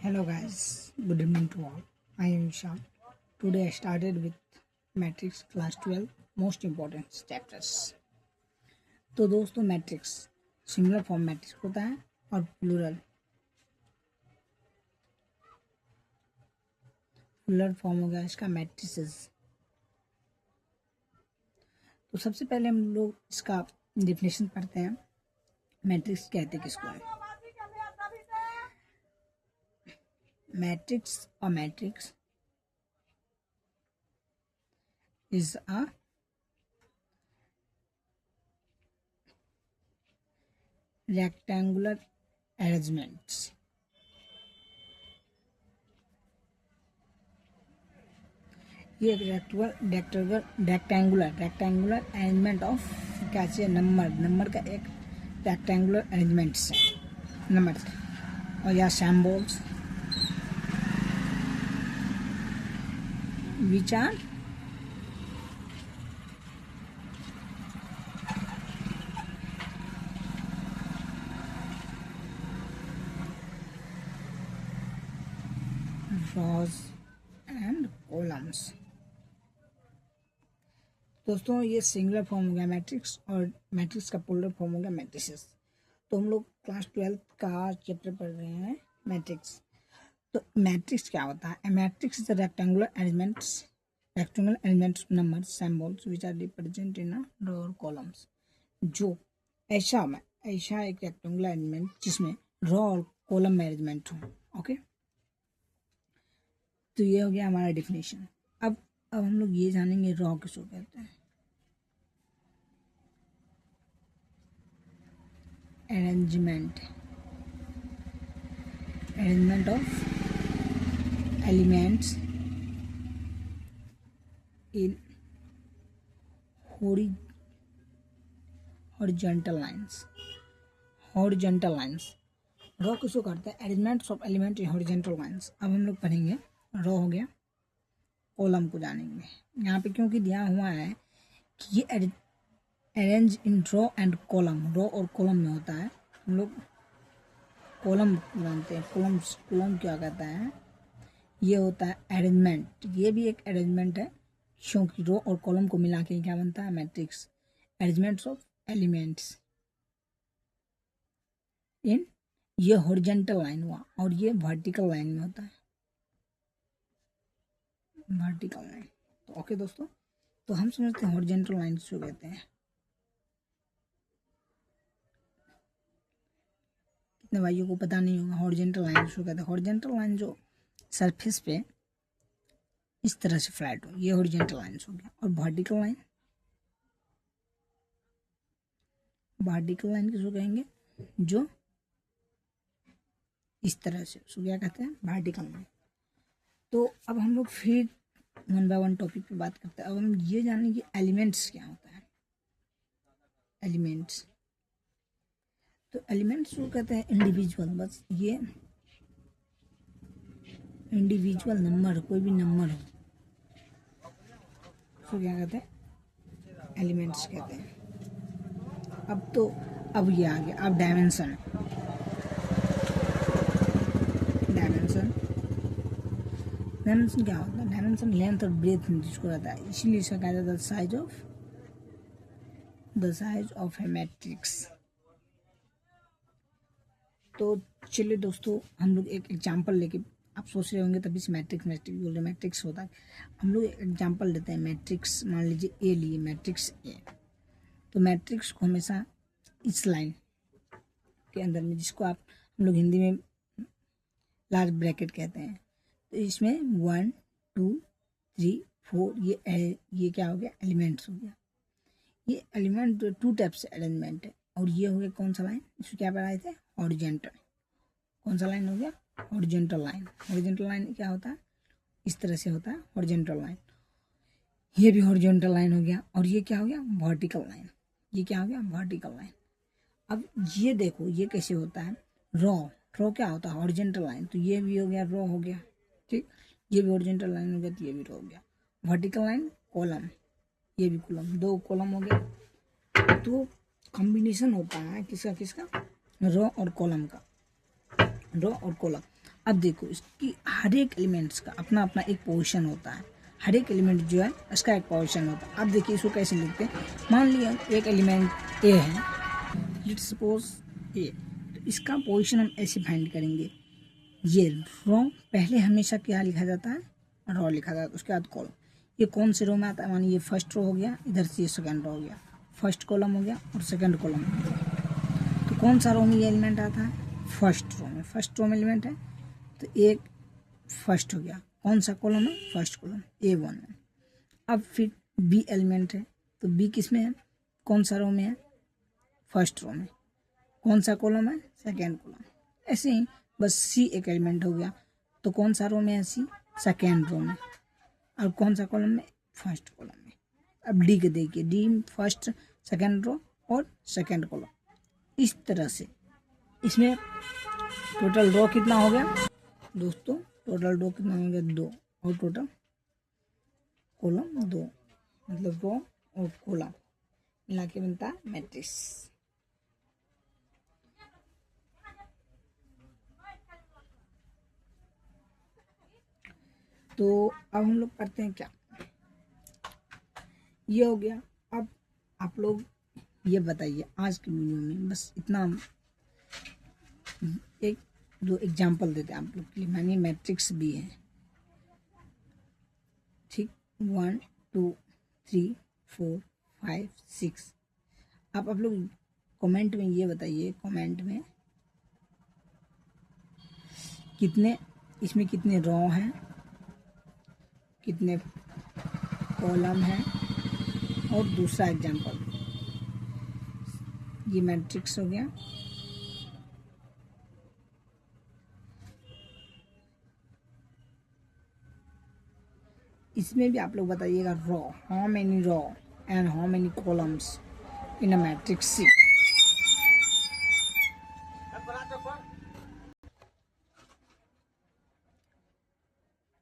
Hello guys, good evening to all. I am Ishan. Today I started with matrix class 12 most important chapters. तो दोस्तों matrix singular form matrix होता है और plural form हो गया इसका मैट्रिसेस। तो सबसे पहले हम लोग इसका डेफिनेशन पढ़ते हैं। मैट्रिक्स कहते किसको है? मैट्रिक्स और matrix is a rectangular arrangements ये एक रेक्टेंगुलर अरेंजमेंट ऑफ क्या चाहिए? नंबर का एक रेक्टेंगुलर अरेंजमेंट्स है नंबर और या symbols which are rows and columns। दोस्तों ये सिंगुलर फॉर्म हो गया मैट्रिक्स और मैट्रिक्स का पोलर फॉर्म हो गया मैट्रिसेस। तो हम लोग क्लास 12 का चैप्टर पढ़ रहे हैं मैट्रिक्स। तो मैट्रिक्स क्या होता है? Matrix is rectangular arrangements numbers symbols which are represent in a row और कॉलम्स। जो ऐसा एक रेक्टेंगुलर अरेंजमेंट जिसमें रो और कॉलम में अरेंजमेंट हो। ओके, तो ये हो गया हमारा डिफिनेशन। अब हम लोग ये जानेंगे रॉ किसको कहते हैं। Arrangement of elements in horizontal lines. Raw किसको करते हैं? Arrangements of element in horizontal lines. अब हम लोग पढ़ेंगे रॉ हो गया, कॉलम को जानेंगे। यहाँ पे क्योंकि दिया हुआ है कि ये arrange in row and column, row और कॉलम में होता है। हम लोग कॉलम जानते हैं। कॉलम क्या कहता है? ये होता है अरेंजमेंट। ये भी एक अरेंजमेंट है क्योंकि रो और कॉलम को मिला के क्या बनता है? Matrix. Arrangements of elements in ये हॉरिजॉन्टल लाइन हुआ और ये वर्टिकल लाइन में होता है, वर्टिकल लाइन। तो ओके दोस्तों, तो हम समझते हैं हॉरिजॉन्टल लाइन किसको कहते हैं। कितने भाइयों को पता नहीं होगा हॉरिजॉन्टल लाइन किसको कहते हैं? हॉरिजॉन्टल लाइन जो सरफेस पे इस तरह से फ्लैट हो, ये हॉरिजॉन्टल लाइन हो गया। और वर्टिकल लाइन किसको कहेंगे? जो इस तरह से, उसको क्या कहते हैं? Vertical line. तो अब हम लोग फिर वन बाय वन टॉपिक पे बात करते हैं। अब हम ये जानें कि एलिमेंट्स क्या होता है। एलिमेंट्स, तो एलिमेंट्स को कहते हैं इंडिविजुअल। बस ये इंडिविजुअल नंबर, कोई भी नंबर हो उसको क्या कहते हैं? एलिमेंट्स कहते हैं। अब ये आ गया। अब डायमेंशन क्या होता है? डायमेंशन लेंथ और ब्रेथ में जिसको रहता है, इसीलिए इसका कहा जाता है the size of A matrix. तो चलिए दोस्तों, हम लोग एक एग्जांपल लेके, आप सोच रहे होंगे तभी से मैट्रिक्स बोल रहे, मैट्रिक्स होता है। हम लोग एक एग्जांपल लेते हैं। मैट्रिक्स मान लीजिए ए लिए, मैट्रिक्स ए। तो मैट्रिक्स को हमेशा इस लाइन के अंदर में, जिसको हम लोग हिंदी में लार्ज ब्रैकेट कहते हैं, तो इसमें 1 2 3 4 ये क्या हो गया? एलिमेंट्स हो गया। ये एलिमेंट 2 टाइप से अरेंजमेंट है। और ये हो गया कौन सा लाइन? इसको क्या पढ़ाए थे? हॉरिजॉन्टल। कौन सा लाइन हो गया? Horizontal line. हॉरिजॉन्टल लाइन क्या होता है? इस तरह से होता है हॉरिजॉन्टल लाइन। ये भी हॉरिजॉन्टल लाइन हो गया। और ये क्या हो गया? Vertical line. ये क्या हो गया? Vertical line. अब ये देखो ये कैसे होता है? रॉ क्या होता है? Horizontal line. तो ये भी हो गया रॉ हो गया, ठीक। ये भी हॉरिजॉन्टल लाइन हो गया, तो ये भी रॉ हो गया। वर्टिकल लाइन कॉलम, ये भी कॉलम, 2 कॉलम हो गया। तो कॉम्बिनेशन होता है किसका? रॉ और कॉलम का। अब देखो इसकी हर एक एलिमेंट्स का अपना अपना एक पोजीशन होता है, हर एक एलिमेंट जो है इसका एक पोजीशन होता है। अब देखिए इसको कैसे लिखते हैं, मान लिया एक एलिमेंट ए है, लेट्स सपोज ए, तो इसका पोजीशन हम ऐसे फाइंड करेंगे, ये रो पहले हमेशा क्या लिखा जाता है, रो लिखा जाता है, उसके बाद कॉलम। ये कौन से रो में आता है, मानिए ये फर्स्ट रो हो गया, इधर से ये सेकंड रो हो गया, फर्स्ट कॉलम हो गया और सेकंड कॉलम हो गया। तो कौन सा रो में ये एलिमेंट आता है, फर्स्ट रो में, फर्स्ट रो में एलिमेंट है तो एक फर्स्ट हो गया, कौन सा कॉलम है, फर्स्ट कॉलम A1 में। अब फिर बी एलिमेंट है तो बी किस में है, कौन सा रो में है, फर्स्ट रो में, कौन सा कॉलम है, सेकेंड कॉलम। ऐसे ही बस सी एक एलिमेंट हो गया तो कौन सा रो में है, सी सेकेंड रो में, और कौन सा कॉलम में, फर्स्ट कॉलम में। अब डी के देखिए, डी फर्स्ट सेकेंड रो और सेकेंड कॉलम, इस तरह से इसमें टोटल रो कितना हो गया दोस्तों, टोटल रो कितना हो गया, 2, और टोटल कॉलम 2, मतलब रो और कॉलम मिला के बनता है मैट्रिक्स। तो अब हम लोग करते हैं क्या, ये हो गया। अब आप लोग ये बताइए आज के वीडियो में बस इतना, एक दो एग्जांपल देते हैं आप लोग के लिए, मानिए मैट्रिक्स भी है, ठीक, 1 2 3 4 5 6। आप लोग कमेंट में ये बताइए, कमेंट में कितने, इसमें कितने रो हैं, कितने कॉलम हैं, और दूसरा एग्जांपल, ये मैट्रिक्स हो गया, इसमें भी आप लोग बताइएगा row, how many row and how many columns in a matrix C.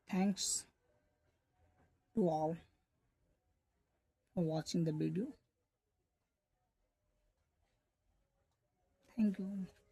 Thanks to all for watching the video. Thank you.